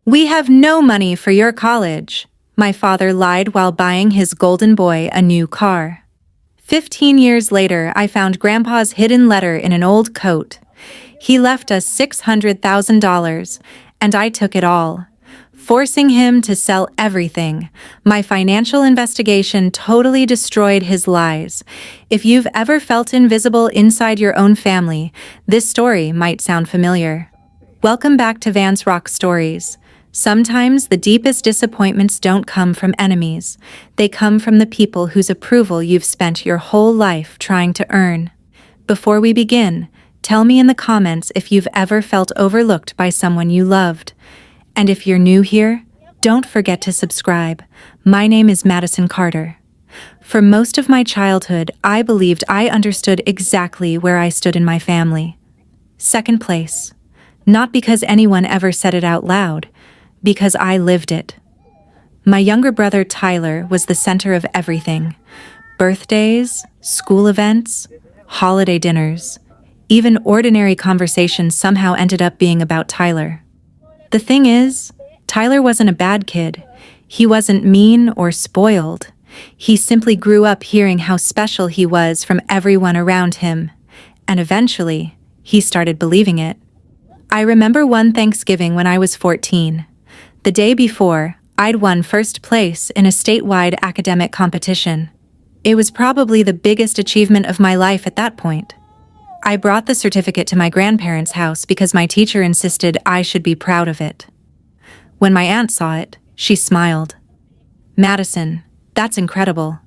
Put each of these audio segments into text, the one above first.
"We have no money for your college," my father lied while buying his golden boy a new car. 15 years later, I found Grandpa's hidden letter in an old coat. He left us $600,000, and I took it all, forcing him to sell everything. My financial investigation totally destroyed his lies. If you've ever felt invisible inside your own family, this story might sound familiar. Welcome back to Vance Rock Stories. Sometimes the deepest disappointments don't come from enemies. They come from the people whose approval you've spent your whole life trying to earn. Before we begin, tell me in the comments if you've ever felt overlooked by someone you loved. And if you're new here, don't forget to subscribe. My name is Madison Carter. For most of my childhood, I believed I understood exactly where I stood in my family. Second place. Not because anyone ever said it out loud, because I lived it. My younger brother Tyler was the center of everything. Birthdays, school events, holiday dinners, even ordinary conversations somehow ended up being about Tyler. The thing is, Tyler wasn't a bad kid. He wasn't mean or spoiled. He simply grew up hearing how special he was from everyone around him. And eventually, he started believing it. I remember one Thanksgiving when I was 14. The day before, I'd won first place in a statewide academic competition. It was probably the biggest achievement of my life at that point. I brought the certificate to my grandparents' house because my teacher insisted I should be proud of it. When my aunt saw it, she smiled. "Madison, that's incredible."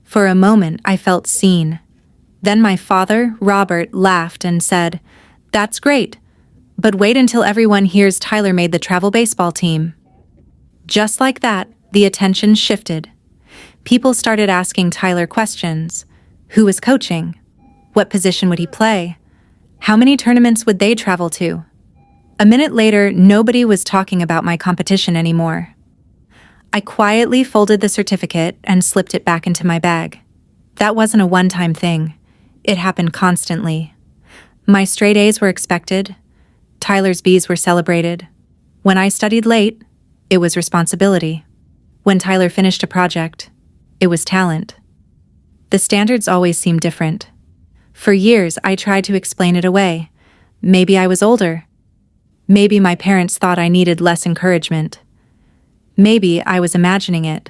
For a moment, I felt seen. Then my father, Robert, laughed and said, "That's great. But wait until everyone hears Tyler made the travel baseball team." Just like that, the attention shifted. People started asking Tyler questions. Who was coaching? What position would he play? How many tournaments would they travel to? A minute later, nobody was talking about my competition anymore. I quietly folded the certificate and slipped it back into my bag. That wasn't a one-time thing. It happened constantly. My straight A's were expected. Tyler's B's were celebrated. When I studied late, it was responsibility. When Tyler finished a project, it was talent. The standards always seemed different. For years, I tried to explain it away. Maybe I was older. Maybe my parents thought I needed less encouragement. Maybe I was imagining it.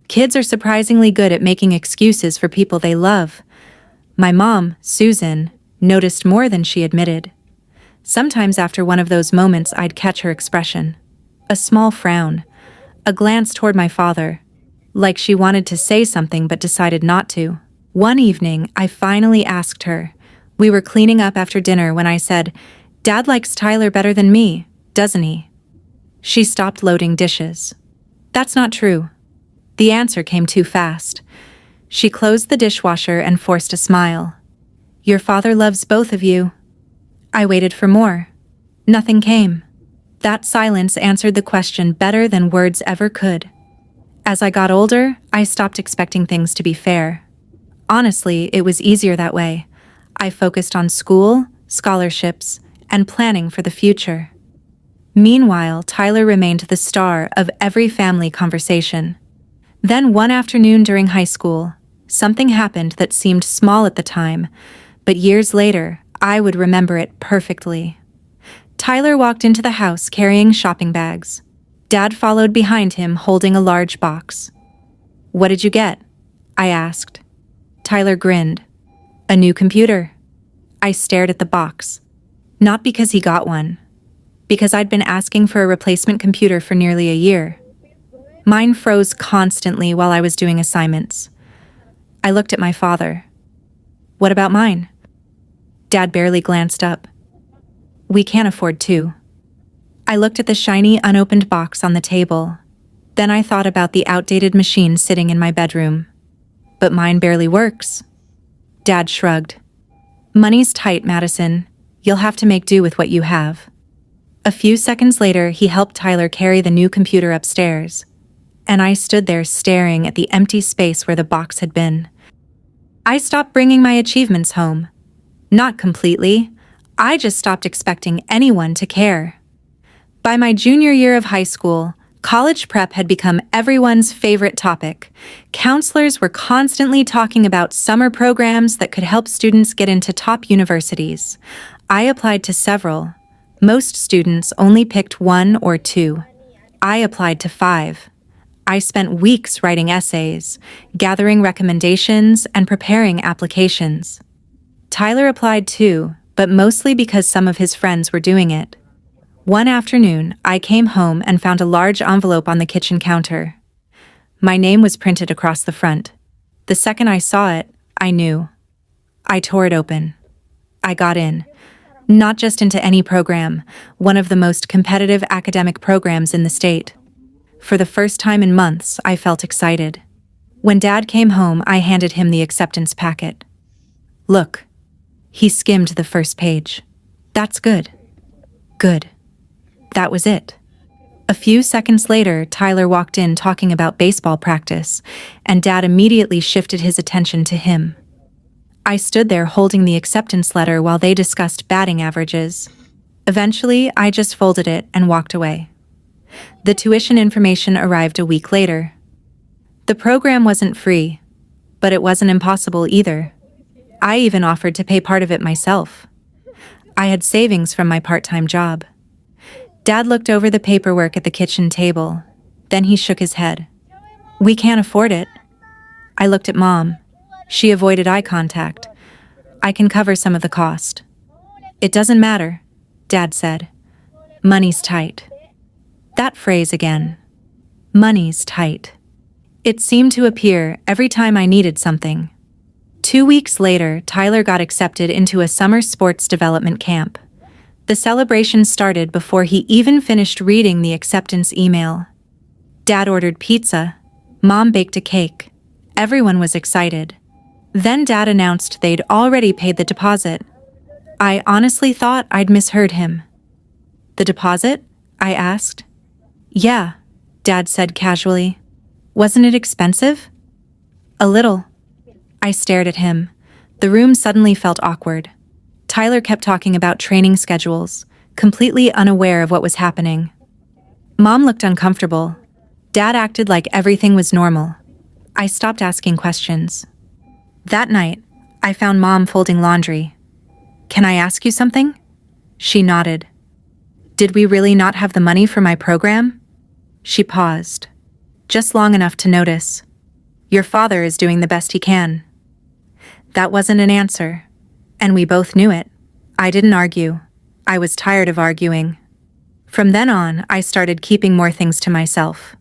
Kids are surprisingly good at making excuses for people they love. My mom, Susan, noticed more than she admitted. Sometimes after one of those moments, I'd catch her expression. A small frown, a glance toward my father, like she wanted to say something but decided not to. One evening, I finally asked her. We were cleaning up after dinner when I said, "Dad likes Tyler better than me, doesn't he?" She stopped loading dishes. "That's not true." The answer came too fast. She closed the dishwasher and forced a smile. "Your father loves both of you." I waited for more. Nothing came. That silence answered the question better than words ever could. As I got older, I stopped expecting things to be fair. Honestly, it was easier that way. I focused on school, scholarships, and planning for the future. Meanwhile, Tyler remained the star of every family conversation. Then one afternoon during high school, something happened that seemed small at the time, but years later, I would remember it perfectly. Tyler walked into the house carrying shopping bags. Dad followed behind him holding a large box. "What did you get?" I asked. Tyler grinned. "A new computer." I stared at the box. Not because he got one, because I'd been asking for a replacement computer for nearly a year. Mine froze constantly while I was doing assignments. I looked at my father. "What about mine?" Dad barely glanced up. "We can't afford two." I looked at the shiny, unopened box on the table. Then I thought about the outdated machine sitting in my bedroom. "But mine barely works." Dad shrugged. "Money's tight, Madison. You'll have to make do with what you have." A few seconds later, he helped Tyler carry the new computer upstairs. And I stood there staring at the empty space where the box had been. I stopped bringing my achievements home. Not completely. I just stopped expecting anyone to care. By my junior year of high school, college prep had become everyone's favorite topic. Counselors were constantly talking about summer programs that could help students get into top universities. I applied to several. Most students only picked one or two. I applied to 5. I spent weeks writing essays, gathering recommendations, and preparing applications. Tyler applied too, but mostly because some of his friends were doing it. One afternoon, I came home and found a large envelope on the kitchen counter. My name was printed across the front. The second I saw it, I knew. I tore it open. I got in. Not just into any program, one of the most competitive academic programs in the state. For the first time in months, I felt excited. When Dad came home, I handed him the acceptance packet. Look. He skimmed the first page. That's good. Good. That was it. A few seconds later, Tyler walked in talking about baseball practice, and Dad immediately shifted his attention to him. I stood there holding the acceptance letter while they discussed batting averages. Eventually, I just folded it and walked away. The tuition information arrived a week later. The program wasn't free, but it wasn't impossible either. I even offered to pay part of it myself. I had savings from my part-time job. Dad looked over the paperwork at the kitchen table. Then he shook his head. We can't afford it. I looked at Mom. She avoided eye contact. I can cover some of the cost. It doesn't matter, Dad said. Money's tight. That phrase again. Money's tight. It seemed to appear every time I needed something. 2 weeks later, Tyler got accepted into a summer sports development camp. The celebration started before he even finished reading the acceptance email. Dad ordered pizza. Mom baked a cake. Everyone was excited. Then Dad announced they'd already paid the deposit. I honestly thought I'd misheard him. The deposit? I asked. Yeah, Dad said casually. Wasn't it expensive? A little. I stared at him. The room suddenly felt awkward. Tyler kept talking about training schedules, completely unaware of what was happening. Mom looked uncomfortable. Dad acted like everything was normal. I stopped asking questions. That night, I found Mom folding laundry. Can I ask you something? She nodded. Did we really not have the money for my program? She paused, just long enough to notice. Your father is doing the best he can. That wasn't an answer. And we both knew it. I didn't argue. I was tired of arguing. From then on, I started keeping more things to myself.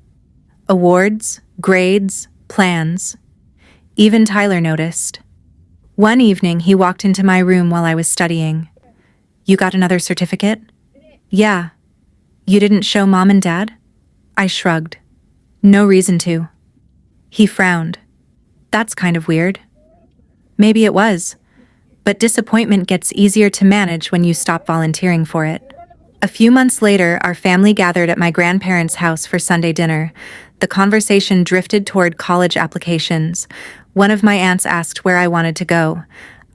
Awards, grades, plans. Even Tyler noticed. One evening, he walked into my room while I was studying. You got another certificate? Yeah. You didn't show Mom and Dad? I shrugged. No reason to. He frowned. That's kind of weird. Maybe it was. But disappointment gets easier to manage when you stop volunteering for it. A few months later, our family gathered at my grandparents' house for Sunday dinner. The conversation drifted toward college applications. One of my aunts asked where I wanted to go.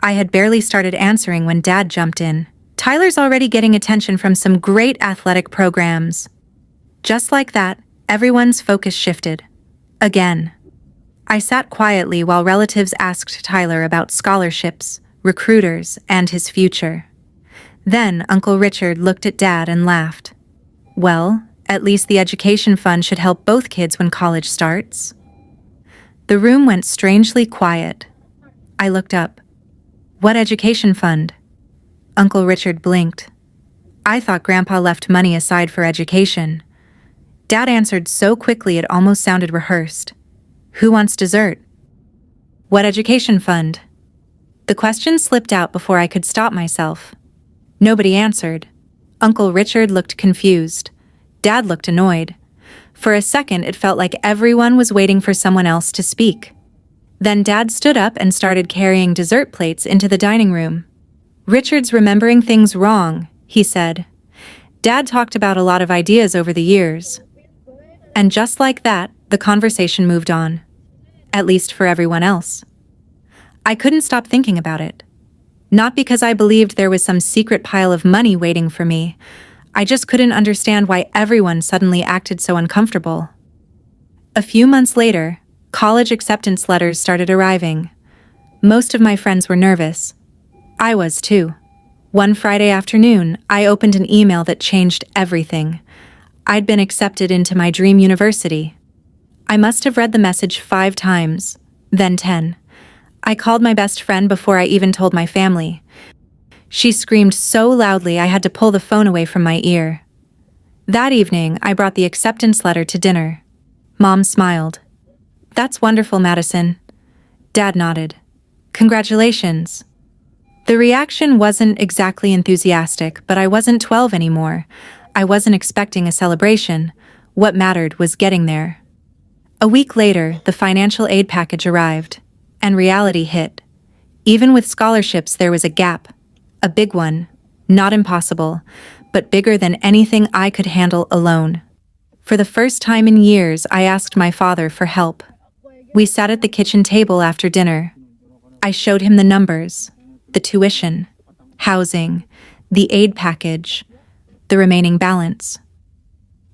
I had barely started answering when Dad jumped in. Tyler's already getting attention from some great athletic programs. Just like that, everyone's focus shifted. Again. I sat quietly while relatives asked Tyler about scholarships, recruiters, and his future. Then Uncle Richard looked at Dad and laughed. Well, at least the education fund should help both kids when college starts. The room went strangely quiet. I looked up. What education fund? Uncle Richard blinked. I thought Grandpa left money aside for education. Dad answered so quickly it almost sounded rehearsed. Who wants dessert? What education fund? The question slipped out before I could stop myself. Nobody answered. Uncle Richard looked confused. Dad looked annoyed. For a second, it felt like everyone was waiting for someone else to speak. Then Dad stood up and started carrying dessert plates into the dining room. Richard's remembering things wrong, he said. Dad talked about a lot of ideas over the years. And just like that, the conversation moved on. At least for everyone else. I couldn't stop thinking about it. Not because I believed there was some secret pile of money waiting for me. I just couldn't understand why everyone suddenly acted so uncomfortable. A few months later, college acceptance letters started arriving. Most of my friends were nervous. I was too. One Friday afternoon, I opened an email that changed everything. I'd been accepted into my dream university. I must have read the message 5 times, then 10. I called my best friend before I even told my family. She screamed so loudly I had to pull the phone away from my ear. That evening, I brought the acceptance letter to dinner. Mom smiled. "That's wonderful, Madison." Dad nodded. "Congratulations." The reaction wasn't exactly enthusiastic, but I wasn't 12 anymore. I wasn't expecting a celebration. What mattered was getting there. A week later, the financial aid package arrived, and reality hit. Even with scholarships, there was a gap. A big one. Not impossible, but bigger than anything I could handle alone. For the first time in years, I asked my father for help. We sat at the kitchen table after dinner. I showed him the numbers, the tuition, housing, the aid package, the remaining balance.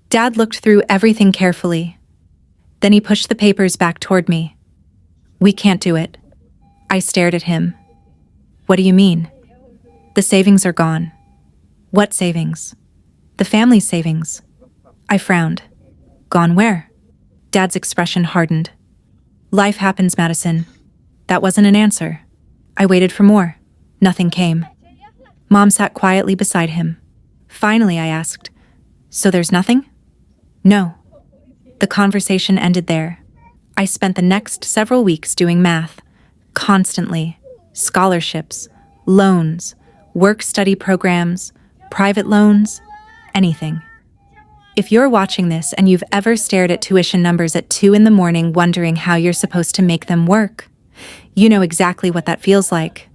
Dad looked through everything carefully. Then he pushed the papers back toward me. "We can't do it." I stared at him. "What do you mean?" "The savings are gone." "What savings?" "The family's savings." I frowned. "Gone where?" Dad's expression hardened. "Life happens, Madison." That wasn't an answer. I waited for more. Nothing came. Mom sat quietly beside him. Finally, I asked, "So there's nothing?" "No." The conversation ended there. I spent the next several weeks doing math. Constantly. Scholarships, loans, work-study programs, private loans, anything. If you're watching this and you've ever stared at tuition numbers at 2 in the morning wondering how you're supposed to make them work, you know exactly what that feels like.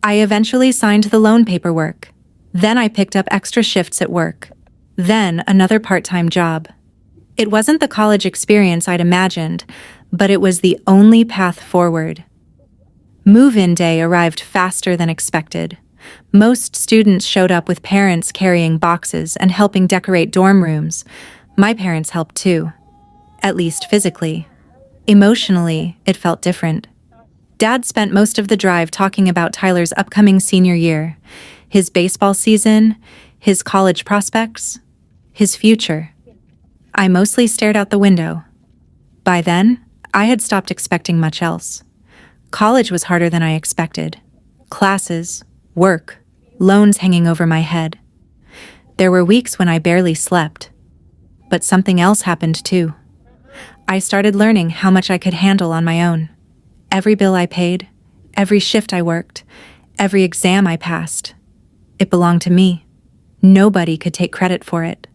I eventually signed the loan paperwork. Then I picked up extra shifts at work. Then another part-time job. It wasn't the college experience I'd imagined, but it was the only path forward. Move-in day arrived faster than expected. Most students showed up with parents carrying boxes and helping decorate dorm rooms. My parents helped too. At least physically. Emotionally, it felt different. Dad spent most of the drive talking about Tyler's upcoming senior year, his baseball season, his college prospects, his future. I mostly stared out the window. By then, I had stopped expecting much else. College was harder than I expected. Classes, work, loans hanging over my head. There were weeks when I barely slept. But something else happened too. I started learning how much I could handle on my own. Every bill I paid, every shift I worked, every exam I passed. It belonged to me. Nobody could take credit for it.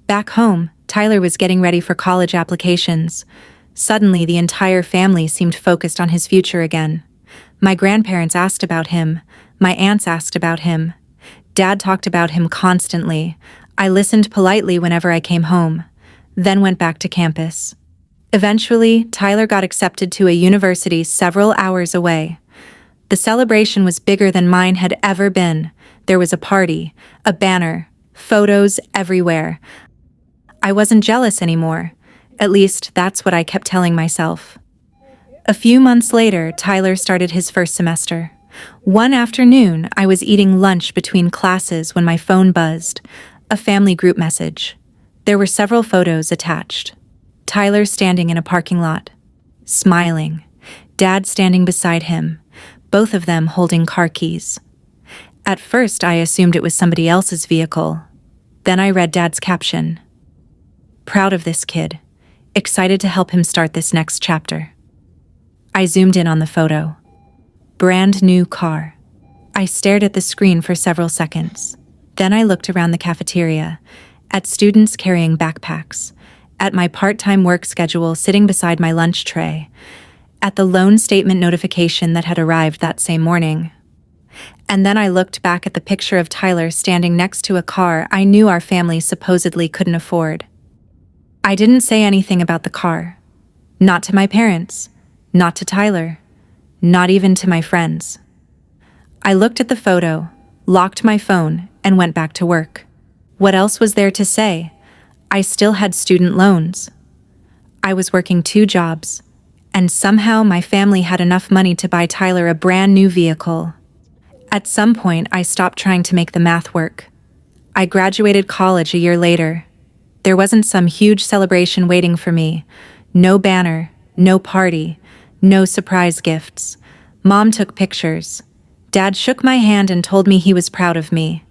Back home, Tyler was getting ready for college applications. Suddenly, the entire family seemed focused on his future again. My grandparents asked about him. My aunts asked about him. Dad talked about him constantly. I listened politely whenever I came home, then went back to campus. Eventually, Tyler got accepted to a university several hours away. The celebration was bigger than mine had ever been. There was a party, a banner, photos everywhere. I wasn't jealous anymore. At least, that's what I kept telling myself. A few months later, Tyler started his first semester. One afternoon, I was eating lunch between classes when my phone buzzed. A family group message. There were several photos attached. Tyler standing in a parking lot, smiling. Dad standing beside him, both of them holding car keys. At first, I assumed it was somebody else's vehicle. Then I read Dad's caption. "Proud of this kid. Excited to help him start this next chapter." I zoomed in on the photo. Brand new car. I stared at the screen for several seconds. Then I looked around the cafeteria, at students carrying backpacks, at my part-time work schedule sitting beside my lunch tray, at the loan statement notification that had arrived that same morning. And then I looked back at the picture of Tyler standing next to a car I knew our family supposedly couldn't afford. I didn't say anything about the car. Not to my parents, not to Tyler, not even to my friends. I looked at the photo, locked my phone, and went back to work. What else was there to say? I still had student loans. I was working 2 jobs, and somehow my family had enough money to buy Tyler a brand new vehicle. At some point, I stopped trying to make the math work. I graduated college a year later. There wasn't some huge celebration waiting for me. No banner, no party, no surprise gifts. Mom took pictures. Dad shook my hand and told me he was proud of me.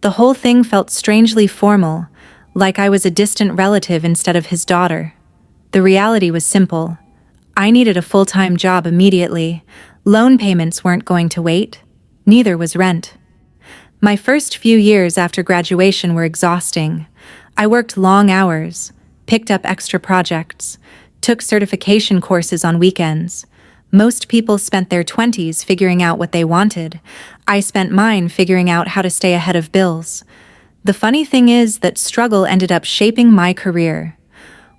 The whole thing felt strangely formal, like I was a distant relative instead of his daughter. The reality was simple. I needed a full-time job immediately. Loan payments weren't going to wait. Neither was rent. My first few years after graduation were exhausting. I worked long hours, picked up extra projects, took certification courses on weekends. Most people spent their 20s figuring out what they wanted. I spent mine figuring out how to stay ahead of bills. The funny thing is that struggle ended up shaping my career.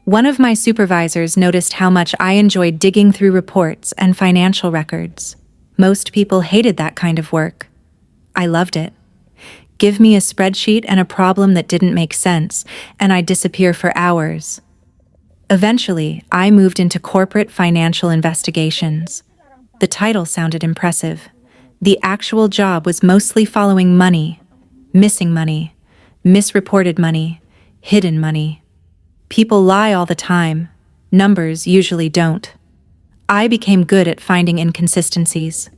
One of my supervisors noticed how much I enjoyed digging through reports and financial records. Most people hated that kind of work. I loved it. Give me a spreadsheet and a problem that didn't make sense, and I'd disappear for hours. Eventually, I moved into corporate financial investigations. The title sounded impressive. The actual job was mostly following money, missing money, misreported money, hidden money. People lie all the time. Numbers usually don't. I became good at finding inconsistencies,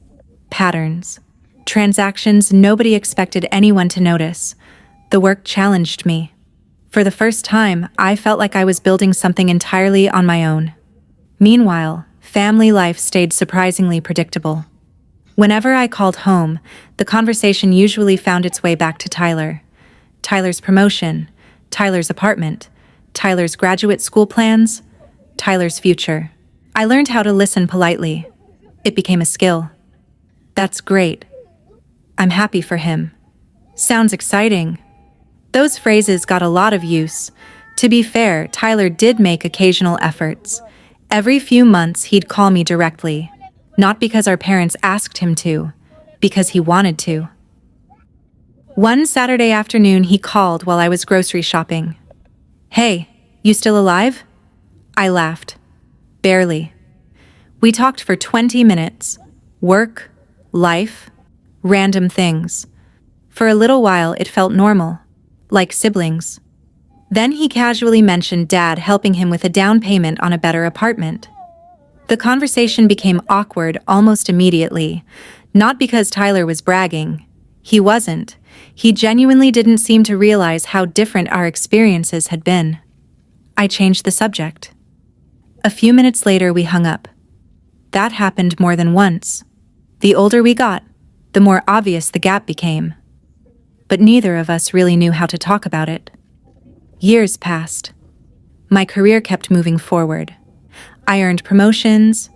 patterns, transactions nobody expected anyone to notice. The work challenged me. For the first time, I felt like I was building something entirely on my own. Meanwhile, family life stayed surprisingly predictable. Whenever I called home, the conversation usually found its way back to Tyler. Tyler's promotion, Tyler's apartment, Tyler's graduate school plans, Tyler's future. I learned how to listen politely. It became a skill. That's great. I'm happy for him. Sounds exciting. Those phrases got a lot of use. To be fair, Tyler did make occasional efforts. Every few months he'd call me directly. Not because our parents asked him to, because he wanted to. One Saturday afternoon he called while I was grocery shopping. "Hey, you still alive?" I laughed. Barely. We talked for 20 minutes. Work, life, random things. For a little while it felt normal, like siblings. Then he casually mentioned Dad helping him with a down payment on a better apartment. The conversation became awkward almost immediately, not because Tyler was bragging. He wasn't. He genuinely didn't seem to realize how different our experiences had been. I changed the subject. A few minutes later we hung up. That happened more than once. The older we got, the more obvious the gap became. But neither of us really knew how to talk about it. Years passed. My career kept moving forward. I earned promotions,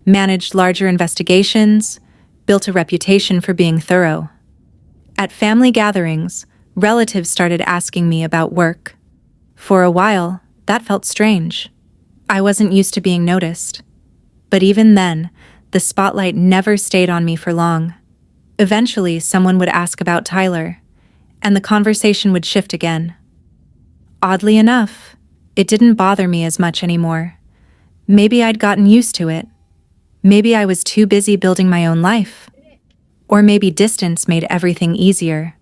managed larger investigations, built a reputation for being thorough. At family gatherings, relatives started asking me about work. For a while, that felt strange. I wasn't used to being noticed. But even then, the spotlight never stayed on me for long. Eventually, someone would ask about Tyler, and the conversation would shift again. Oddly enough, it didn't bother me as much anymore. Maybe I'd gotten used to it. Maybe I was too busy building my own life. Or maybe distance made everything easier.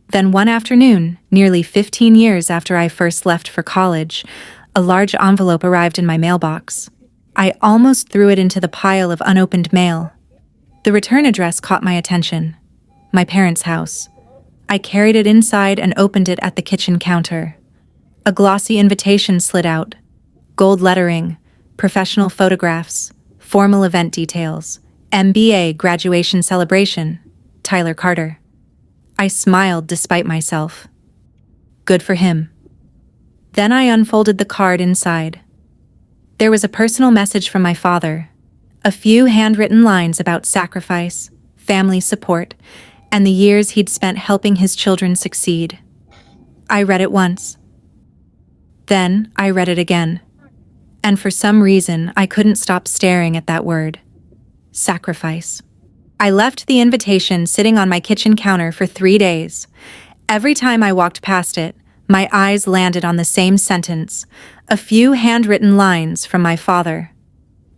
Then one afternoon, nearly 15 years after I first left for college, a large envelope arrived in my mailbox. I almost threw it into the pile of unopened mail. The return address caught my attention. My parents' house. I carried it inside and opened it at the kitchen counter. A glossy invitation slid out. Gold lettering, professional photographs, formal event details, MBA graduation celebration, Tyler Carter. I smiled despite myself. Good for him. Then I unfolded the card inside. There was a personal message from my father, a few handwritten lines about sacrifice, family support, and the years he'd spent helping his children succeed. I read it once. Then I read it again. And for some reason, I couldn't stop staring at that word. Sacrifice. I left the invitation sitting on my kitchen counter for 3 days. Every time I walked past it, My eyes landed on the same sentence, a few handwritten lines from my father.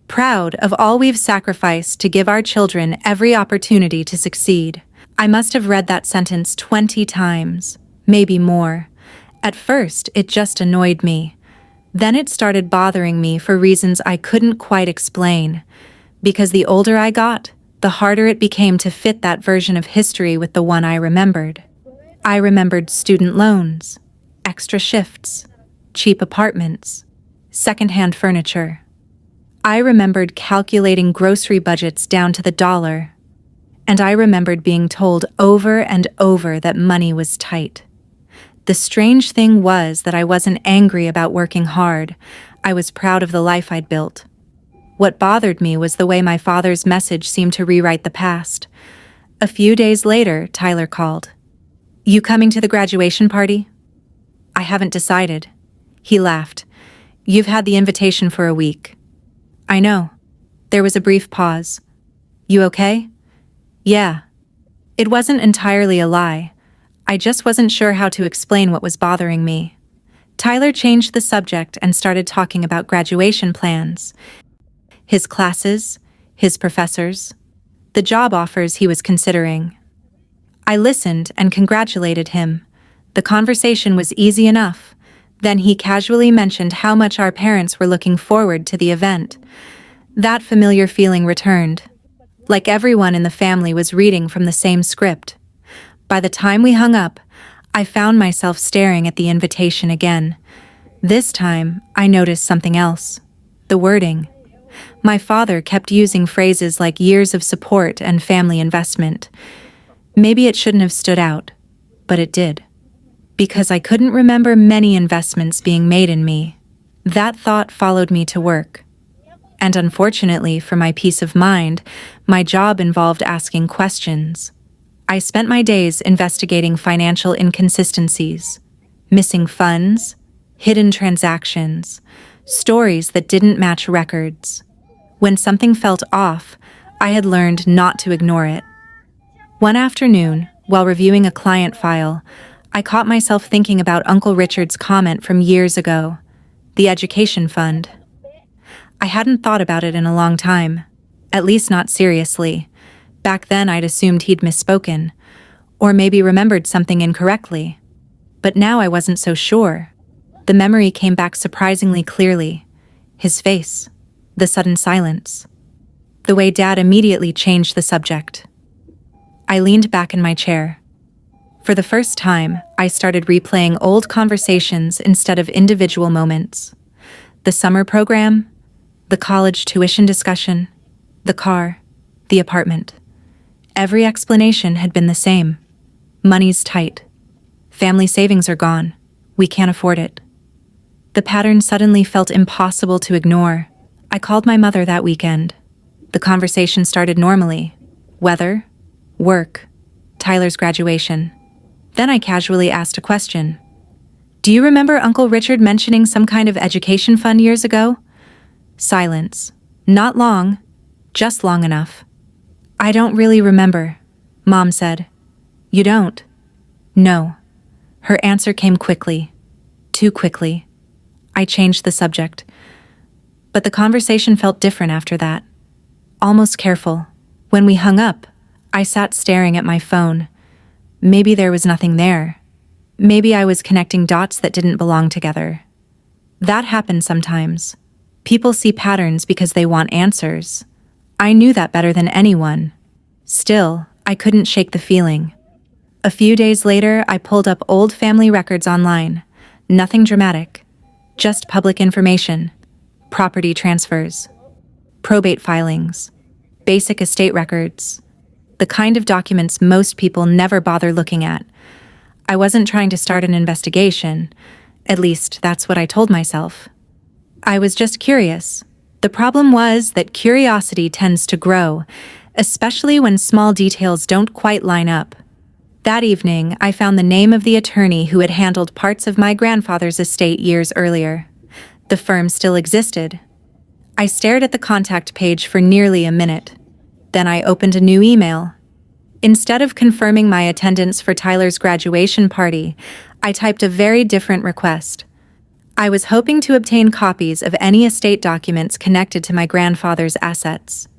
Proud of all we've sacrificed to give our children every opportunity to succeed. I must have read that sentence 20 times, maybe more. At first, it just annoyed me. Then it started bothering me for reasons I couldn't quite explain. Because the older I got, the harder it became to fit that version of history with the one I remembered. I remembered student loans, extra shifts, cheap apartments, secondhand furniture. I remembered calculating grocery budgets down to the dollar. And I remembered being told over and over that money was tight. The strange thing was that I wasn't angry about working hard. I was proud of the life I'd built. What bothered me was the way my father's message seemed to rewrite the past. A few days later, Tyler called. "You coming to the graduation party?" "I haven't decided." He laughed. "You've had the invitation for a week." "I know." There was a brief pause. "You okay?" "Yeah." It wasn't entirely a lie. I just wasn't sure how to explain what was bothering me. Tyler changed the subject and started talking about graduation plans. His classes, his professors, the job offers he was considering. I listened and congratulated him. The conversation was easy enough. Then he casually mentioned how much our parents were looking forward to the event. That familiar feeling returned. Like everyone in the family was reading from the same script. By the time we hung up, I found myself staring at the invitation again. This time, I noticed something else. The wording. My father kept using phrases like years of support and family investment. Maybe it shouldn't have stood out, but it did. Because I couldn't remember many investments being made in me. That thought followed me to work. And unfortunately, for my peace of mind, my job involved asking questions. I spent my days investigating financial inconsistencies, missing funds, hidden transactions, stories that didn't match records. When something felt off, I had learned not to ignore it. One afternoon, while reviewing a client file, I caught myself thinking about Uncle Richard's comment from years ago, the education fund. I hadn't thought about it in a long time, at least not seriously. Back then I'd assumed he'd misspoken, or maybe remembered something incorrectly. But now I wasn't so sure. The memory came back surprisingly clearly. His face, the sudden silence, the way Dad immediately changed the subject. I leaned back in my chair. For the first time, I started replaying old conversations instead of individual moments. The summer program, the college tuition discussion, the car, the apartment. Every explanation had been the same. Money's tight. Family savings are gone. We can't afford it. The pattern suddenly felt impossible to ignore. I called my mother that weekend. The conversation started normally. Weather, work, Tyler's graduation. Then I casually asked a question. "Do you remember Uncle Richard mentioning some kind of education fund years ago?" Silence. Not long, just long enough. "I don't really remember," Mom said. "You don't?" "No." Her answer came quickly. Too quickly. I changed the subject. But the conversation felt different after that. Almost careful. When we hung up, I sat staring at my phone. Maybe there was nothing there. Maybe I was connecting dots that didn't belong together. That happens sometimes. People see patterns because they want answers. I knew that better than anyone. Still, I couldn't shake the feeling. A few days later, I pulled up old family records online. Nothing dramatic. Just public information. Property transfers. Probate filings. Basic estate records. The kind of documents most people never bother looking at. I wasn't trying to start an investigation. At least, that's what I told myself. I was just curious. The problem was that curiosity tends to grow, especially when small details don't quite line up. That evening, I found the name of the attorney who had handled parts of my grandfather's estate years earlier. The firm still existed. I stared at the contact page for nearly a minute. Then I opened a new email. Instead of confirming my attendance for Tyler's graduation party, I typed a very different request. I was hoping to obtain copies of any estate documents connected to my grandfather's assets.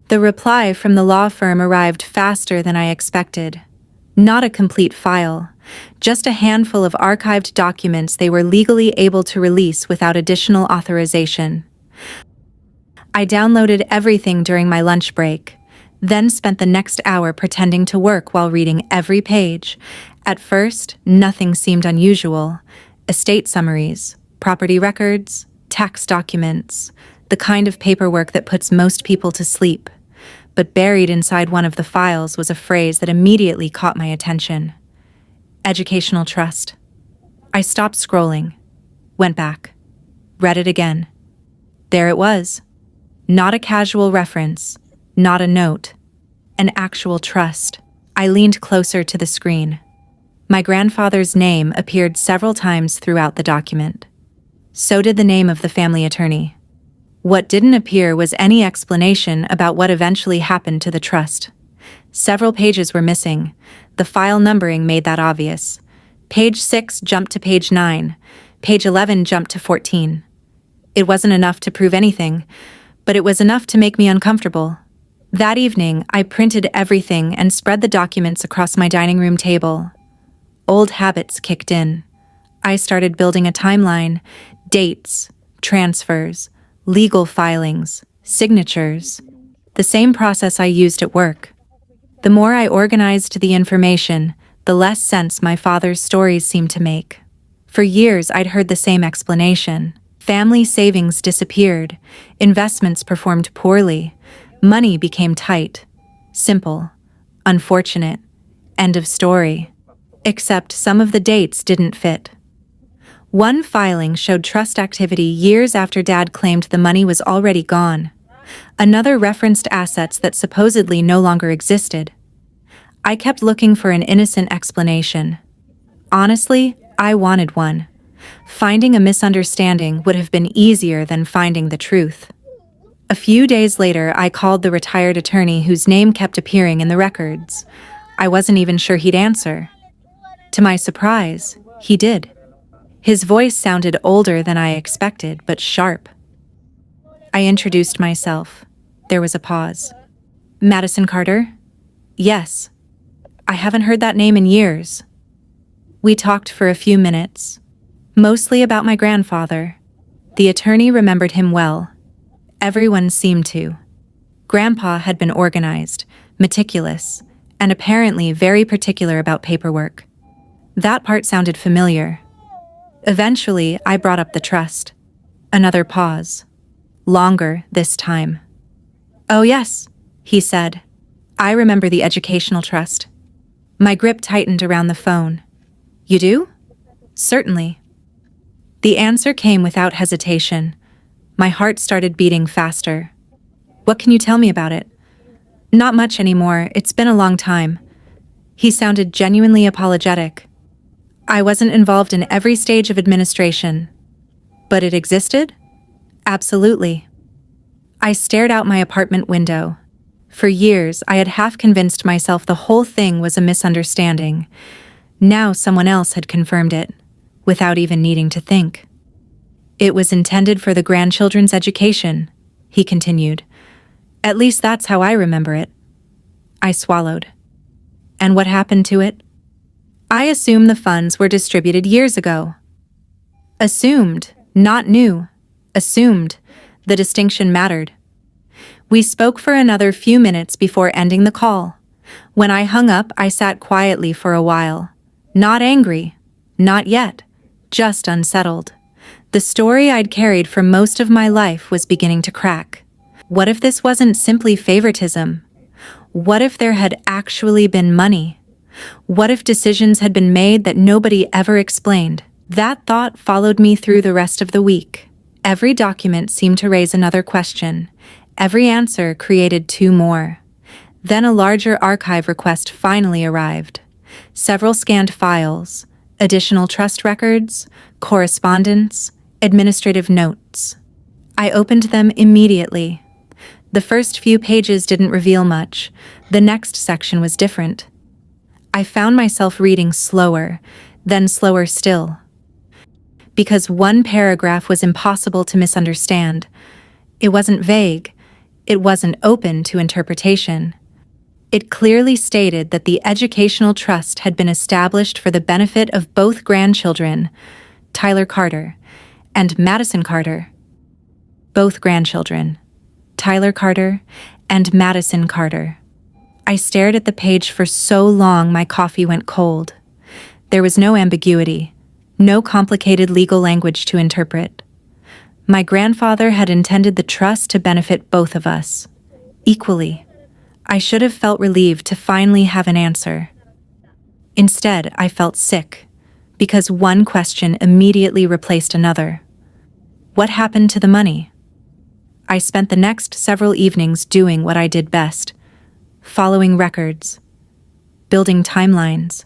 The reply from the law firm arrived faster than I expected. Not a complete file, just a handful of archived documents they were legally able to release without additional authorization. I downloaded everything during my lunch break, then spent the next hour pretending to work while reading every page. At first, nothing seemed unusual. Estate summaries, property records, tax documents, the kind of paperwork that puts most people to sleep. But buried inside one of the files was a phrase that immediately caught my attention. Educational trust. I stopped scrolling, went back, read it again. There it was. Not a casual reference, not a note, an actual trust. I leaned closer to the screen. My grandfather's name appeared several times throughout the document. So did the name of the family attorney. What didn't appear was any explanation about what eventually happened to the trust. Several pages were missing. The file numbering made that obvious. Page 6 jumped to page 9. Page 11 jumped to 14. It wasn't enough to prove anything, but it was enough to make me uncomfortable. That evening, I printed everything and spread the documents across my dining room table. Old habits kicked in. I started building a timeline, dates, transfers, legal filings, signatures. The same process I used at work. The more I organized the information, the less sense my father's stories seemed to make. For years, I'd heard the same explanation. Family savings disappeared, investments performed poorly, money became tight. Simple, unfortunate, end of story. Except some of the dates didn't fit. One filing showed trust activity years after Dad claimed the money was already gone. Another referenced assets that supposedly no longer existed. I kept looking for an innocent explanation. Honestly, I wanted one. Finding a misunderstanding would have been easier than finding the truth. A few days later, I called the retired attorney whose name kept appearing in the records. I wasn't even sure he'd answer. To my surprise, he did. His voice sounded older than I expected, but sharp. I introduced myself. There was a pause. Madison Carter? Yes. I haven't heard that name in years. We talked for a few minutes, mostly about my grandfather. The attorney remembered him well. Everyone seemed to. Grandpa had been organized, meticulous, and apparently very particular about paperwork. That part sounded familiar. Eventually, I brought up the trust. Another pause. Longer this time. Oh yes, he said. I remember the educational trust. My grip tightened around the phone. You do? Certainly. The answer came without hesitation. My heart started beating faster. What can you tell me about it? Not much anymore. It's been a long time. He sounded genuinely apologetic. I wasn't involved in every stage of administration. But it existed? Absolutely. I stared out my apartment window. For years, I had half convinced myself the whole thing was a misunderstanding. Now someone else had confirmed it, without even needing to think. It was intended for the grandchildren's education, he continued. At least that's how I remember it. I swallowed. And what happened to it? I assume the funds were distributed years ago. Assumed, not new. Assumed. The distinction mattered. We spoke for another few minutes before ending the call. When I hung up, I sat quietly for a while. Not angry. Not yet. Just unsettled. The story I'd carried for most of my life was beginning to crack. What if this wasn't simply favoritism? What if there had actually been money? What if decisions had been made that nobody ever explained? That thought followed me through the rest of the week. Every document seemed to raise another question. Every answer created two more. Then a larger archive request finally arrived. Several scanned files, additional trust records, correspondence, administrative notes. I opened them immediately. The first few pages didn't reveal much. The next section was different. I found myself reading slower, then slower still. Because one paragraph was impossible to misunderstand. It wasn't vague. It wasn't open to interpretation. It clearly stated that the educational trust had been established for the benefit of both grandchildren, Tyler Carter and Madison Carter. Both grandchildren, Tyler Carter and Madison Carter. I stared at the page for so long my coffee went cold. There was no ambiguity, no complicated legal language to interpret. My grandfather had intended the trust to benefit both of us, equally. I should have felt relieved to finally have an answer. Instead, I felt sick, because one question immediately replaced another. What happened to the money? I spent the next several evenings doing what I did best, following records, building timelines,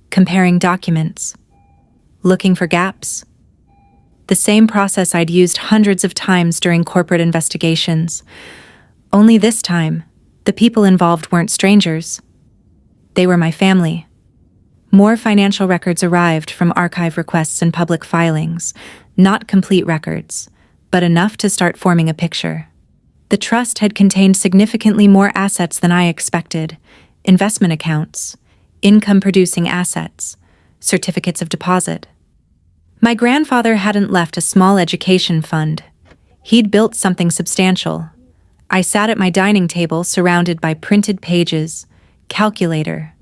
comparing documents, looking for gaps. The same process I'd used hundreds of times during corporate investigations. Only this time, the people involved weren't strangers. They were my family. More financial records arrived from archive requests and public filings, not complete records, but enough to start forming a picture. The trust had contained significantly more assets than I expected: investment accounts, income-producing assets, certificates of deposit. My grandfather hadn't left a small education fund. He'd built something substantial. I sat at my dining table surrounded by printed pages, calculator,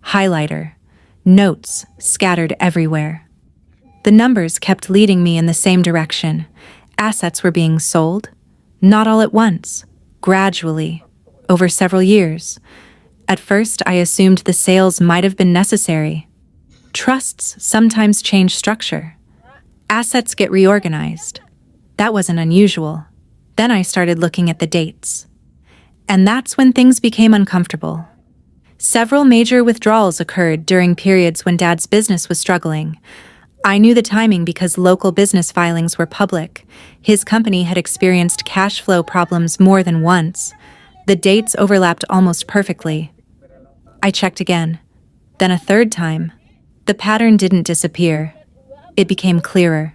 highlighter, notes scattered everywhere. The numbers kept leading me in the same direction. Assets were being sold, not all at once, gradually, over several years. At first, I assumed the sales might have been necessary. Trusts sometimes change structure. Assets get reorganized. That wasn't unusual. Then I started looking at the dates. And that's when things became uncomfortable. Several major withdrawals occurred during periods when Dad's business was struggling. I knew the timing because local business filings were public. His company had experienced cash flow problems more than once. The dates overlapped almost perfectly. I checked again, then a third time. The pattern didn't disappear. It became clearer.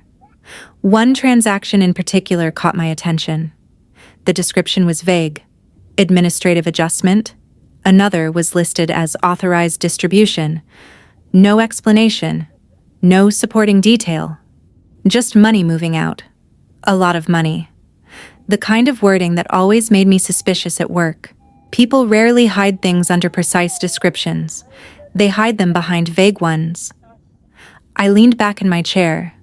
One transaction in particular caught my attention. The description was vague: administrative adjustment. Another was listed as authorized distribution. No explanation. No supporting detail. Just money moving out. A lot of money. The kind of wording that always made me suspicious at work. People rarely hide things under precise descriptions. They hide them behind vague ones. I leaned back in my chair.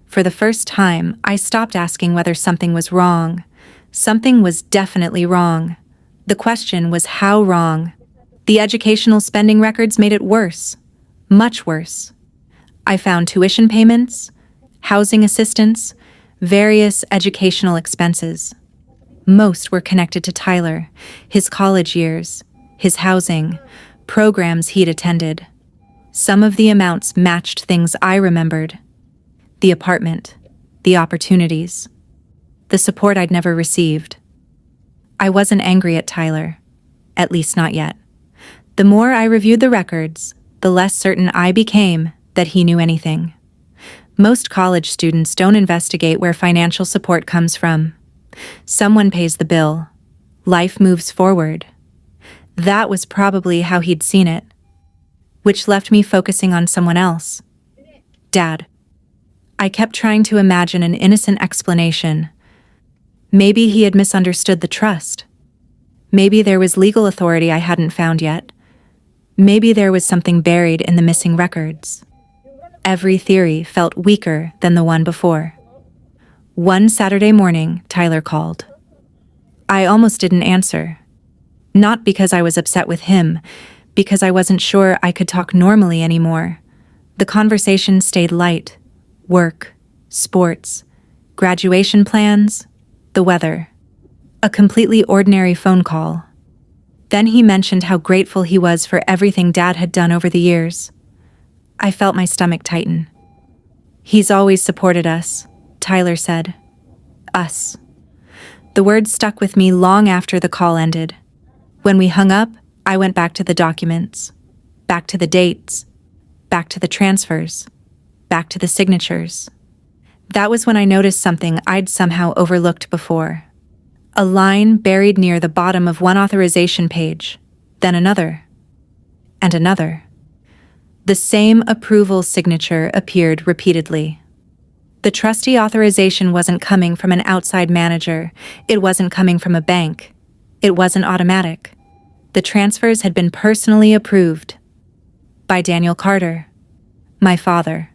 For the first time, I stopped asking whether something was wrong. Something was definitely wrong. The question was how wrong. The educational spending records made it worse. Much worse. I found tuition payments, housing assistance, various educational expenses. Most were connected to Tyler, his college years, his housing, programs he'd attended. Some of the amounts matched things I remembered: the apartment, the opportunities, the support I'd never received. I wasn't angry at Tyler, at least not yet. The more I reviewed the records, the less certain I became that he knew anything. Most college students don't investigate where financial support comes from. Someone pays the bill. Life moves forward. That was probably how he'd seen it, which left me focusing on someone else. Dad. I kept trying to imagine an innocent explanation. Maybe he had misunderstood the trust. Maybe there was legal authority I hadn't found yet. Maybe there was something buried in the missing records. Every theory felt weaker than the one before. One Saturday morning, Tyler called. I almost didn't answer. Not because I was upset with him, because I wasn't sure I could talk normally anymore. The conversation stayed light. Work, sports, graduation plans, the weather. A completely ordinary phone call. Then he mentioned how grateful he was for everything Dad had done over the years. I felt my stomach tighten. He's always supported us, Tyler said. Us. The word stuck with me long after the call ended. When we hung up, I went back to the documents, back to the dates, back to the transfers, back to the signatures. That was when I noticed something I'd somehow overlooked before. A line buried near the bottom of one authorization page, then another, and another. The same approval signature appeared repeatedly. The trustee authorization wasn't coming from an outside manager. It wasn't coming from a bank. It wasn't automatic. The transfers had been personally approved by Daniel Carter, my father.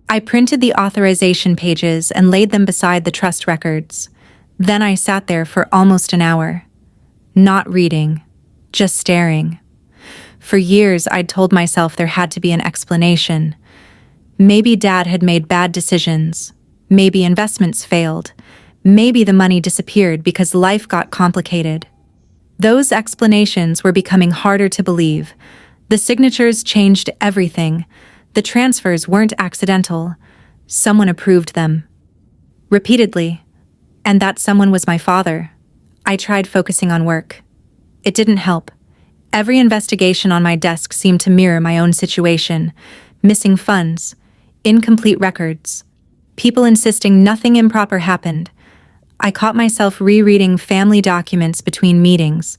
I printed the authorization pages and laid them beside the trust records. Then I sat there for almost an hour, not reading, just staring. For years, I'd told myself there had to be an explanation. Maybe Dad had made bad decisions. Maybe investments failed. Maybe the money disappeared because life got complicated. Those explanations were becoming harder to believe. The signatures changed everything. The transfers weren't accidental. Someone approved them. Repeatedly. And that someone was my father. I tried focusing on work. It didn't help. Every investigation on my desk seemed to mirror my own situation. Missing funds, incomplete records, people insisting nothing improper happened. I caught myself rereading family documents between meetings,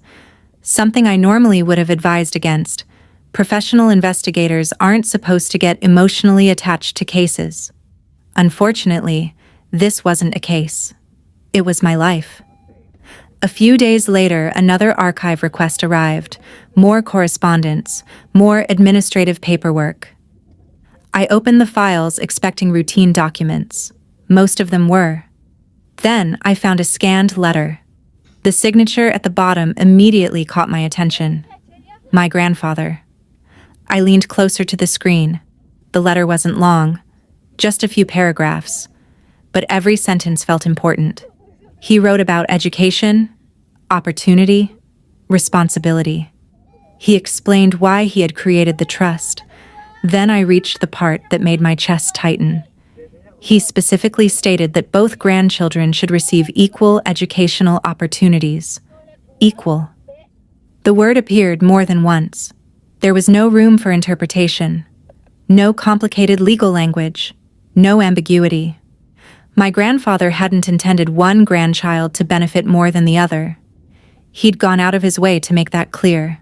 something I normally would have advised against. Professional investigators aren't supposed to get emotionally attached to cases. Unfortunately, this wasn't a case. It was my life. A few days later, another archive request arrived. More correspondence, more administrative paperwork. I opened the files expecting routine documents. Most of them were. Then I found a scanned letter. The signature at the bottom immediately caught my attention. My grandfather. I leaned closer to the screen. The letter wasn't long, just a few paragraphs, but every sentence felt important. He wrote about education, opportunity, responsibility. He explained why he had created the trust. Then I reached the part that made my chest tighten. He specifically stated that both grandchildren should receive equal educational opportunities. Equal. The word appeared more than once. There was no room for interpretation. No complicated legal language. No ambiguity. My grandfather hadn't intended one grandchild to benefit more than the other. He'd gone out of his way to make that clear.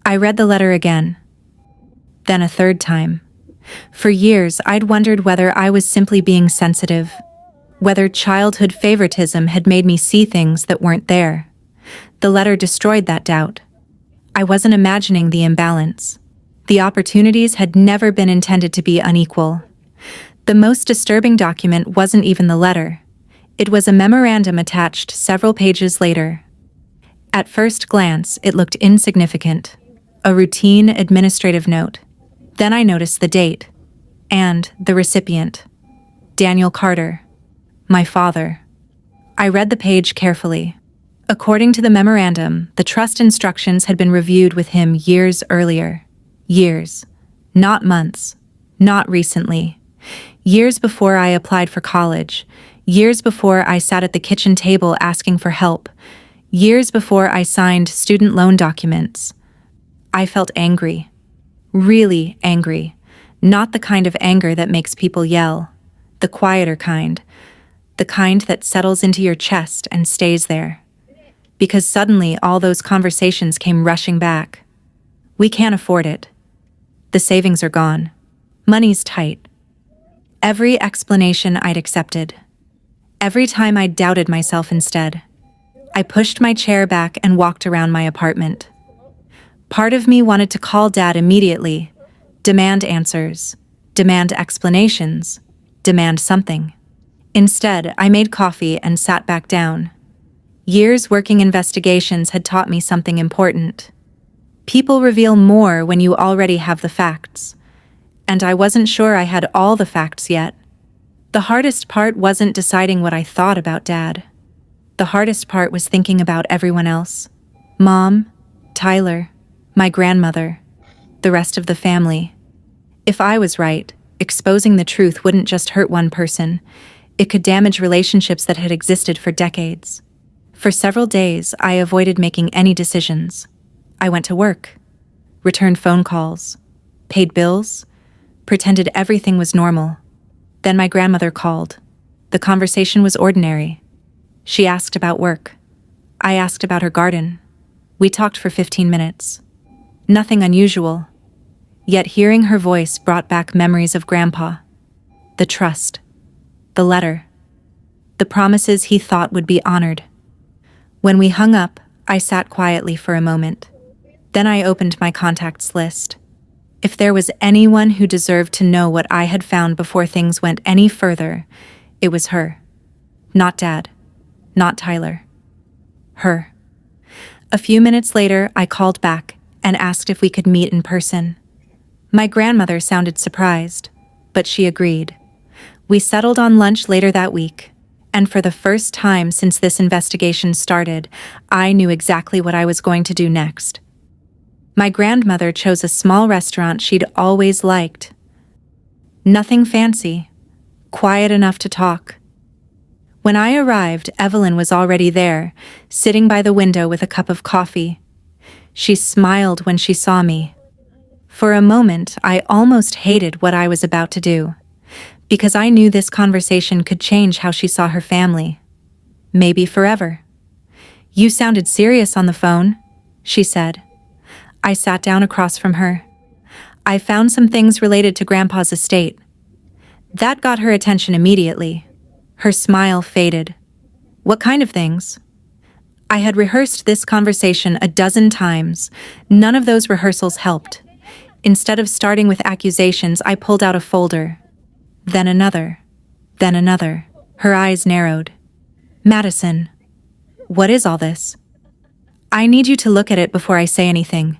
I read the letter again. Then a third time. For years, I'd wondered whether I was simply being sensitive, whether childhood favoritism had made me see things that weren't there. The letter destroyed that doubt. I wasn't imagining the imbalance. The opportunities had never been intended to be unequal. The most disturbing document wasn't even the letter. It was a memorandum attached several pages later. At first glance, it looked insignificant. A routine administrative note. Then I noticed the date. And the recipient. Daniel Carter. My father. I read the page carefully. According to the memorandum, the trust instructions had been reviewed with him years earlier. Years. Not months. Not recently. Years before I applied for college. Years before I sat at the kitchen table asking for help. Years before I signed student loan documents. I felt angry. Really angry. Not the kind of anger that makes people yell. The quieter kind. The kind that settles into your chest and stays there. Because suddenly all those conversations came rushing back. We can't afford it. The savings are gone. Money's tight. Every explanation I'd accepted. Every time I doubted myself instead. I pushed my chair back and walked around my apartment. Part of me wanted to call Dad immediately, demand answers, demand explanations, demand something. Instead, I made coffee and sat back down. Years working investigations had taught me something important. People reveal more when you already have the facts. And I wasn't sure I had all the facts yet. The hardest part wasn't deciding what I thought about Dad. The hardest part was thinking about everyone else. Mom, Tyler, my grandmother, the rest of the family. If I was right, exposing the truth wouldn't just hurt one person. It could damage relationships that had existed for decades. For several days, I avoided making any decisions. I went to work, returned phone calls, paid bills, pretended everything was normal. Then my grandmother called. The conversation was ordinary. She asked about work. I asked about her garden. We talked for 15 minutes. Nothing unusual. Yet hearing her voice brought back memories of Grandpa. The trust. The letter. The promises he thought would be honored. When we hung up, I sat quietly for a moment. Then I opened my contacts list. If there was anyone who deserved to know what I had found before things went any further, it was her. Not Dad. Not Tyler. Her. A few minutes later, I called back and asked if we could meet in person. My grandmother sounded surprised, but she agreed. We settled on lunch later that week, and for the first time since this investigation started, I knew exactly what I was going to do next. My grandmother chose a small restaurant she'd always liked. Nothing fancy, quiet enough to talk. When I arrived, Evelyn was already there, sitting by the window with a cup of coffee. She smiled when she saw me. For a moment, I almost hated what I was about to do, because I knew this conversation could change how she saw her family. Maybe forever. "You sounded serious on the phone," she said. I sat down across from her. I found some things related to Grandpa's estate. That got her attention immediately. Her smile faded. "What kind of things?" I had rehearsed this conversation a dozen times. None of those rehearsals helped. Instead of starting with accusations, I pulled out a folder. Then another. Then another. Her eyes narrowed. "Madison, what is all this? I need you to look at it before I say anything."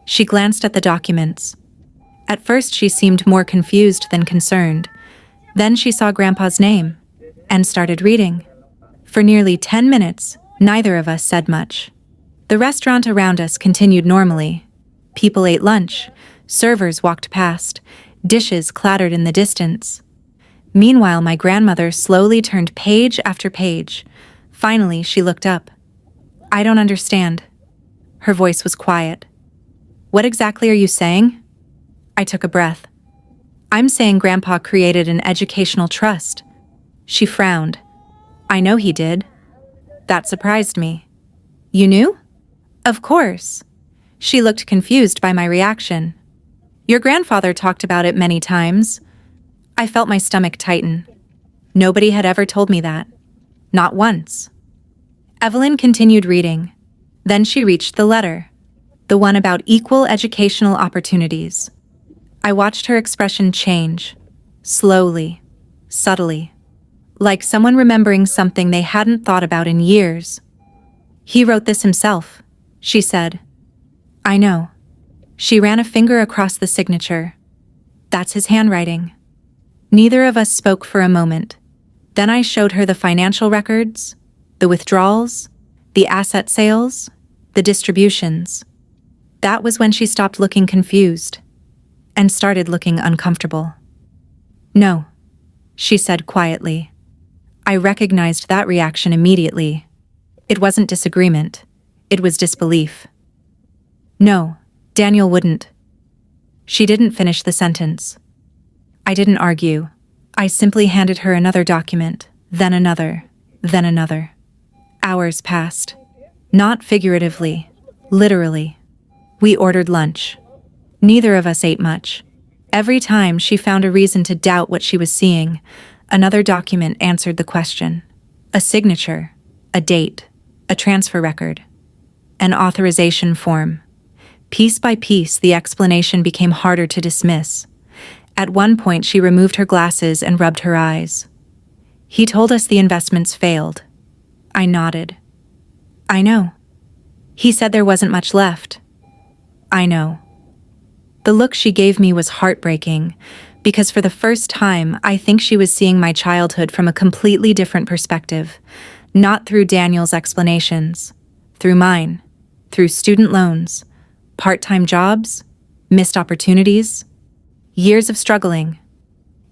She glanced at the documents. At first she seemed more confused than concerned. Then she saw Grandpa's name and started reading. For nearly 10 minutes, neither of us said much. The restaurant around us continued normally. People ate lunch. Servers walked past. Dishes clattered in the distance. Meanwhile, my grandmother slowly turned page after page. Finally, she looked up. "I don't understand." Her voice was quiet. "What exactly are you saying?" I took a breath. "I'm saying Grandpa created an educational trust." She frowned. "I know he did." That surprised me. "You knew?" "Of course." She looked confused by my reaction. "Your grandfather talked about it many times." I felt my stomach tighten. Nobody had ever told me that. Not once. Evelyn continued reading. Then she reached the letter. The one about equal educational opportunities. I watched her expression change. Slowly. Subtly. Like someone remembering something they hadn't thought about in years. "He wrote this himself," she said. "I know." She ran a finger across the signature. "That's his handwriting." Neither of us spoke for a moment. Then I showed her the financial records, the withdrawals, the asset sales, the distributions. That was when she stopped looking confused and started looking uncomfortable. "No," she said quietly. I recognized that reaction immediately. It wasn't disagreement. It was disbelief. "No, Daniel wouldn't." She didn't finish the sentence. I didn't argue. I simply handed her another document, then another, then another. Hours passed. Not figuratively, literally. We ordered lunch. Neither of us ate much. Every time she found a reason to doubt what she was seeing, another document answered the question. A signature, a date, a transfer record, an authorization form. Piece by piece, the explanation became harder to dismiss. At one point, she removed her glasses and rubbed her eyes. "He told us the investments failed." I nodded. "I know." "He said there wasn't much left." "I know." The look she gave me was heartbreaking, because for the first time, I think she was seeing my childhood from a completely different perspective, not through Daniel's explanations, through mine, through student loans, part-time jobs, missed opportunities, years of struggling,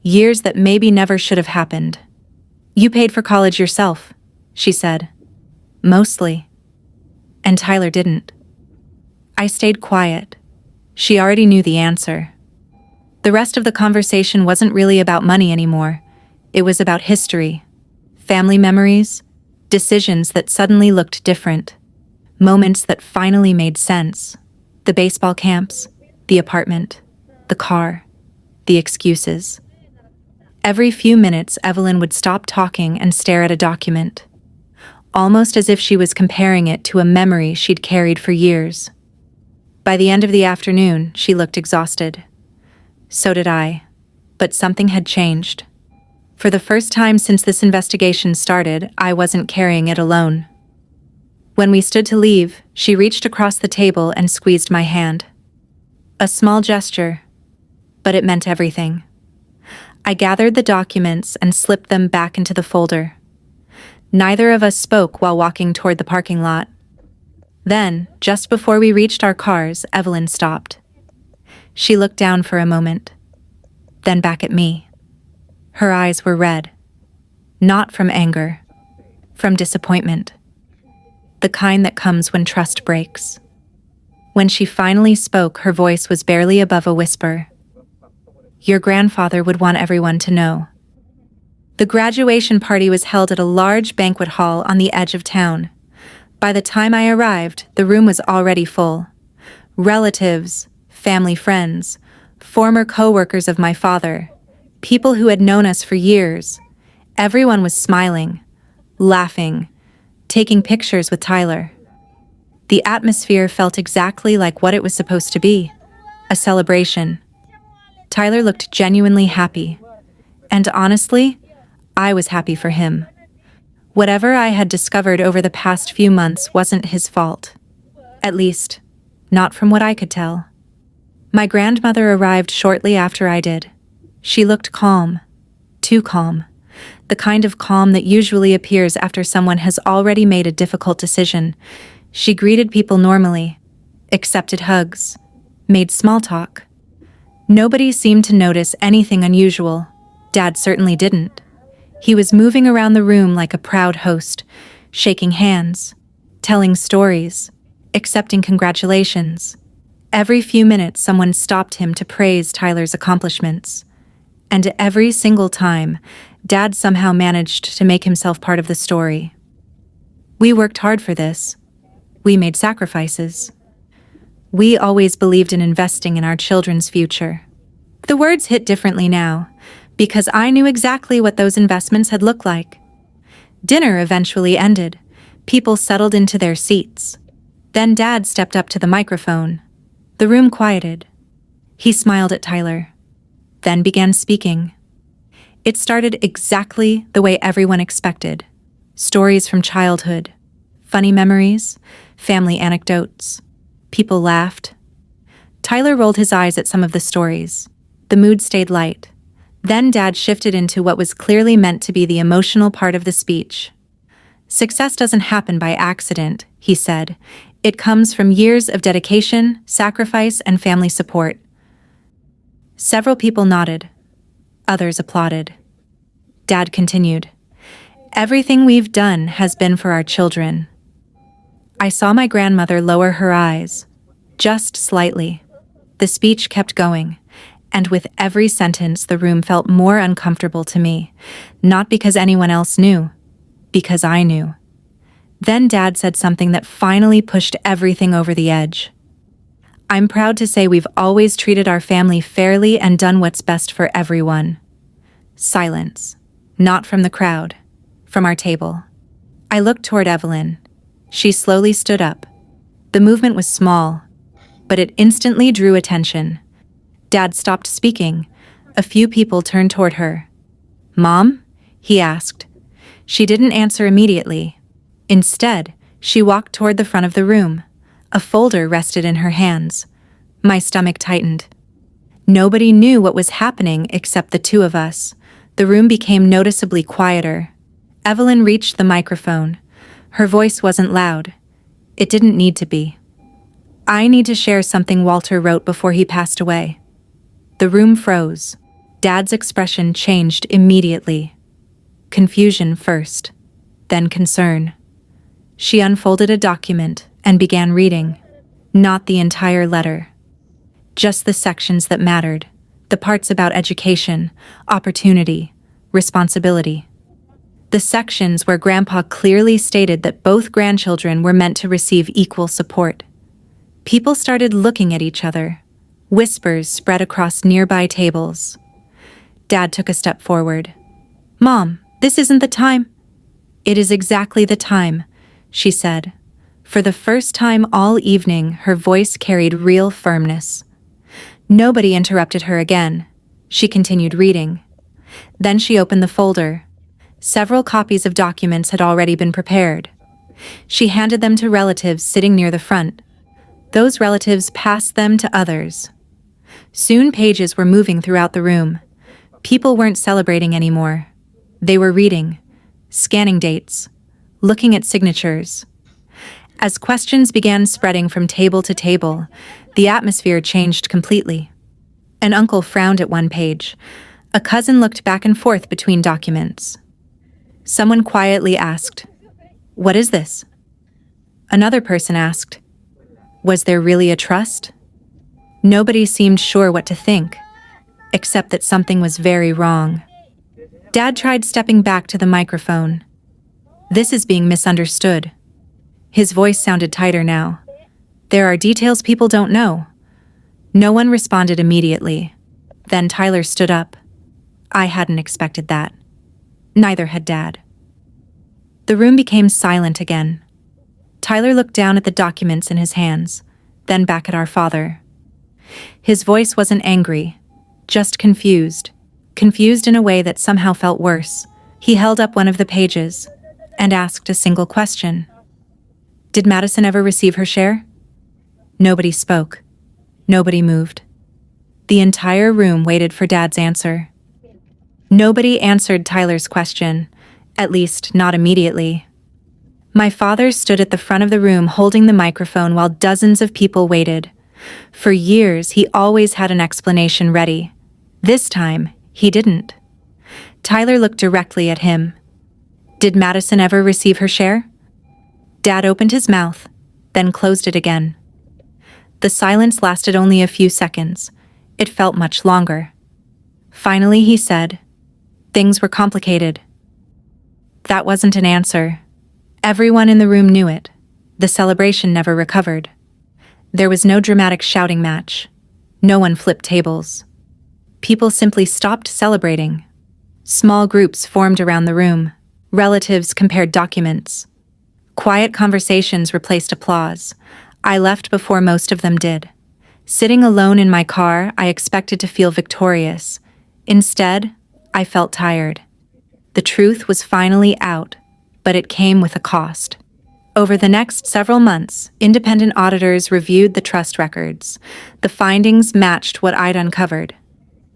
years that maybe never should have happened. "You paid for college yourself," she said. "Mostly." "And Tyler didn't." I stayed quiet. She already knew the answer. The rest of the conversation wasn't really about money anymore. It was about history, family memories, decisions that suddenly looked different, moments that finally made sense. The baseball camps, the apartment, the car, the excuses. Every few minutes, Evelyn would stop talking and stare at a document, almost as if she was comparing it to a memory she'd carried for years. By the end of the afternoon, she looked exhausted. So did I, but something had changed. For the first time since this investigation started, I wasn't carrying it alone. When we stood to leave, she reached across the table and squeezed my hand. A small gesture, but it meant everything. I gathered the documents and slipped them back into the folder. Neither of us spoke while walking toward the parking lot. Then, just before we reached our cars, Evelyn stopped. She looked down for a moment, then back at me. Her eyes were red. Not from anger, from disappointment. The kind that comes when trust breaks. When she finally spoke, her voice was barely above a whisper. Your grandfather would want everyone to know. The graduation party was held at a large banquet hall on the edge of town. By the time I arrived, the room was already full. Relatives, family friends, former co-workers of my father, people who had known us for years. Everyone was smiling, laughing, taking pictures with Tyler. The atmosphere felt exactly like what it was supposed to be, a celebration. Tyler looked genuinely happy, and honestly, I was happy for him. Whatever I had discovered over the past few months wasn't his fault. At least, not from what I could tell. My grandmother arrived shortly after I did. She looked calm, too calm, the kind of calm that usually appears after someone has already made a difficult decision. She greeted people normally, accepted hugs, made small talk. Nobody seemed to notice anything unusual. Dad certainly didn't. He was moving around the room like a proud host, shaking hands, telling stories, accepting congratulations. Every few minutes, someone stopped him to praise Tyler's accomplishments. And every single time, Dad somehow managed to make himself part of the story. We worked hard for this. We made sacrifices. We always believed in investing in our children's future. The words hit differently now, because I knew exactly what those investments had looked like. Dinner eventually ended. People settled into their seats. Then Dad stepped up to the microphone. The room quieted. He smiled at Tyler, then began speaking. It started exactly the way everyone expected. Stories from childhood, funny memories, family anecdotes. People laughed. Tyler rolled his eyes at some of the stories. The mood stayed light. Then Dad shifted into what was clearly meant to be the emotional part of the speech. Success doesn't happen by accident, he said. It comes from years of dedication, sacrifice, and family support. Several people nodded. Others applauded. Dad continued. Everything we've done has been for our children. I saw my grandmother lower her eyes, just slightly. The speech kept going. And with every sentence, the room felt more uncomfortable to me, not because anyone else knew, because I knew. Then Dad said something that finally pushed everything over the edge. I'm proud to say we've always treated our family fairly and done what's best for everyone. Silence, not from the crowd, from our table. I looked toward Evelyn. She slowly stood up. The movement was small, but it instantly drew attention. Dad stopped speaking. A few people turned toward her. Mom? He asked. She didn't answer immediately. Instead, she walked toward the front of the room. A folder rested in her hands. My stomach tightened. Nobody knew what was happening except the two of us. The room became noticeably quieter. Evelyn reached the microphone. Her voice wasn't loud. It didn't need to be. I need to share something Walter wrote before he passed away. The room froze. Dad's expression changed immediately. Confusion first, then concern. She unfolded a document and began reading. Not the entire letter. Just the sections that mattered. The parts about education, opportunity, responsibility. The sections where Grandpa clearly stated that both grandchildren were meant to receive equal support. People started looking at each other. Whispers spread across nearby tables. Dad took a step forward. "Mom, this isn't the time." "It is exactly the time," she said. For the first time all evening, her voice carried real firmness. Nobody interrupted her again. She continued reading. Then she opened the folder. Several copies of documents had already been prepared. She handed them to relatives sitting near the front. Those relatives passed them to others. Soon pages were moving throughout the room. People weren't celebrating anymore. They were reading, scanning dates, looking at signatures. As questions began spreading from table to table, the atmosphere changed completely. An uncle frowned at one page. A cousin looked back and forth between documents. Someone quietly asked, "What is this?" Another person asked, "Was there really a trust?" Nobody seemed sure what to think, except that something was very wrong. Dad tried stepping back to the microphone. "This is being misunderstood." His voice sounded tighter now. "There are details people don't know." No one responded immediately. Then Tyler stood up. I hadn't expected that. Neither had Dad. The room became silent again. Tyler looked down at the documents in his hands, then back at our father. His voice wasn't angry, just confused. Confused in a way that somehow felt worse. He held up one of the pages and asked a single question. "Did Madison ever receive her share?" Nobody spoke. Nobody moved. The entire room waited for Dad's answer. Nobody answered Tyler's question, at least not immediately. My father stood at the front of the room holding the microphone while dozens of people waited. For years, he always had an explanation ready. This time, he didn't. Tyler looked directly at him. "Did Madison ever receive her share?" Dad opened his mouth, then closed it again. The silence lasted only a few seconds. It felt much longer. Finally, he said, "Things were complicated." That wasn't an answer. Everyone in the room knew it. The celebration never recovered. There was no dramatic shouting match. No one flipped tables. People simply stopped celebrating. Small groups formed around the room. Relatives compared documents. Quiet conversations replaced applause. I left before most of them did. Sitting alone in my car, I expected to feel victorious. Instead, I felt tired. The truth was finally out, but it came with a cost. Over the next several months, independent auditors reviewed the trust records. The findings matched what I'd uncovered.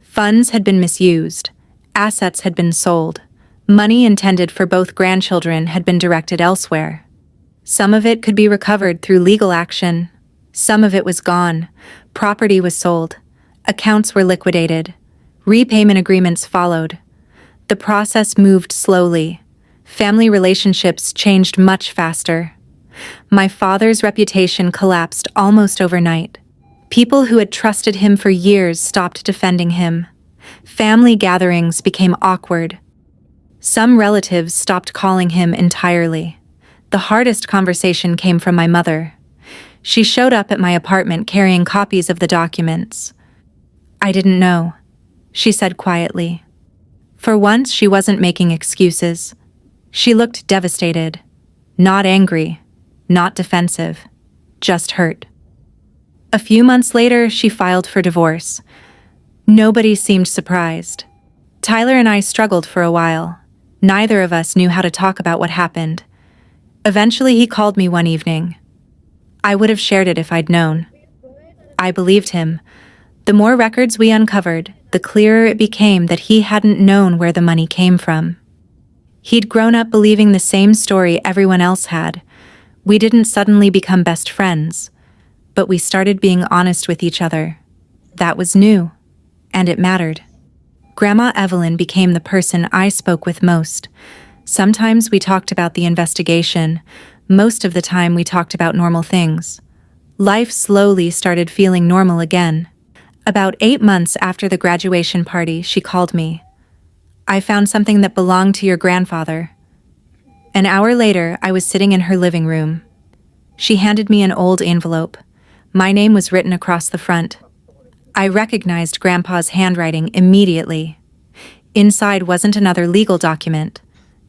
Funds had been misused. Assets had been sold. Money intended for both grandchildren had been directed elsewhere. Some of it could be recovered through legal action. Some of it was gone. Property was sold. Accounts were liquidated. Repayment agreements followed. The process moved slowly. Family relationships changed much faster. My father's reputation collapsed almost overnight. People who had trusted him for years stopped defending him. Family gatherings became awkward. Some relatives stopped calling him entirely. The hardest conversation came from my mother. She showed up at my apartment carrying copies of the documents. "I didn't know," she said quietly. For once, she wasn't making excuses. She looked devastated. Not angry, not defensive, just hurt. A few months later, she filed for divorce. Nobody seemed surprised. Tyler and I struggled for a while. Neither of us knew how to talk about what happened. Eventually, he called me one evening. I would have shared it if I'd known. I believed him. The more records we uncovered, the clearer it became that he hadn't known where the money came from. He'd grown up believing the same story everyone else had. We didn't suddenly become best friends, but we started being honest with each other. That was new, and it mattered. Grandma Evelyn became the person I spoke with most. Sometimes we talked about the investigation. Most of the time we talked about normal things. Life slowly started feeling normal again. About 8 months after the graduation party, she called me. I found something that belonged to your grandfather. An hour later, I was sitting in her living room. She handed me an old envelope. My name was written across the front. I recognized Grandpa's handwriting immediately. Inside wasn't another legal document.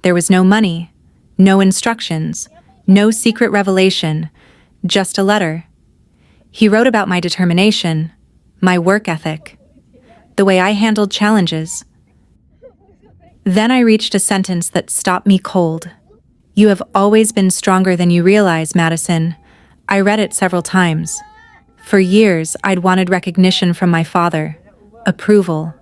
There was no money, no instructions, no secret revelation, just a letter. He wrote about my determination, my work ethic, the way I handled challenges. Then I reached a sentence that stopped me cold. You have always been stronger than you realize, Madison. I read it several times. For years, I'd wanted recognition from my father, approval,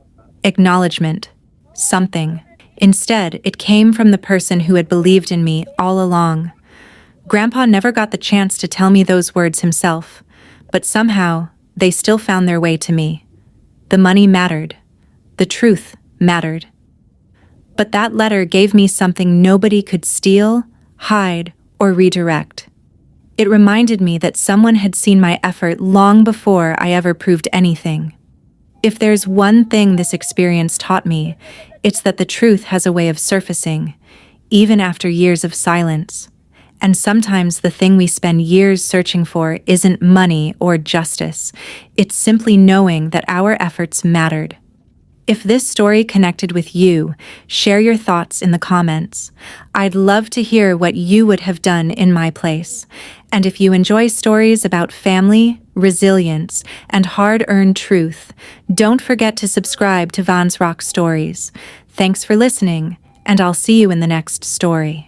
acknowledgement, something. Instead, it came from the person who had believed in me all along. Grandpa never got the chance to tell me those words himself, but somehow they still found their way to me. The money mattered. The truth mattered. But that letter gave me something nobody could steal, hide, or redirect. It reminded me that someone had seen my effort long before I ever proved anything. If there's one thing this experience taught me, it's that the truth has a way of surfacing, even after years of silence. And sometimes the thing we spend years searching for isn't money or justice. It's simply knowing that our efforts mattered. If this story connected with you, share your thoughts in the comments. I'd love to hear what you would have done in my place. And if you enjoy stories about family, resilience, and hard-earned truth, don't forget to subscribe to Vans Rock Stories. Thanks for listening, and I'll see you in the next story.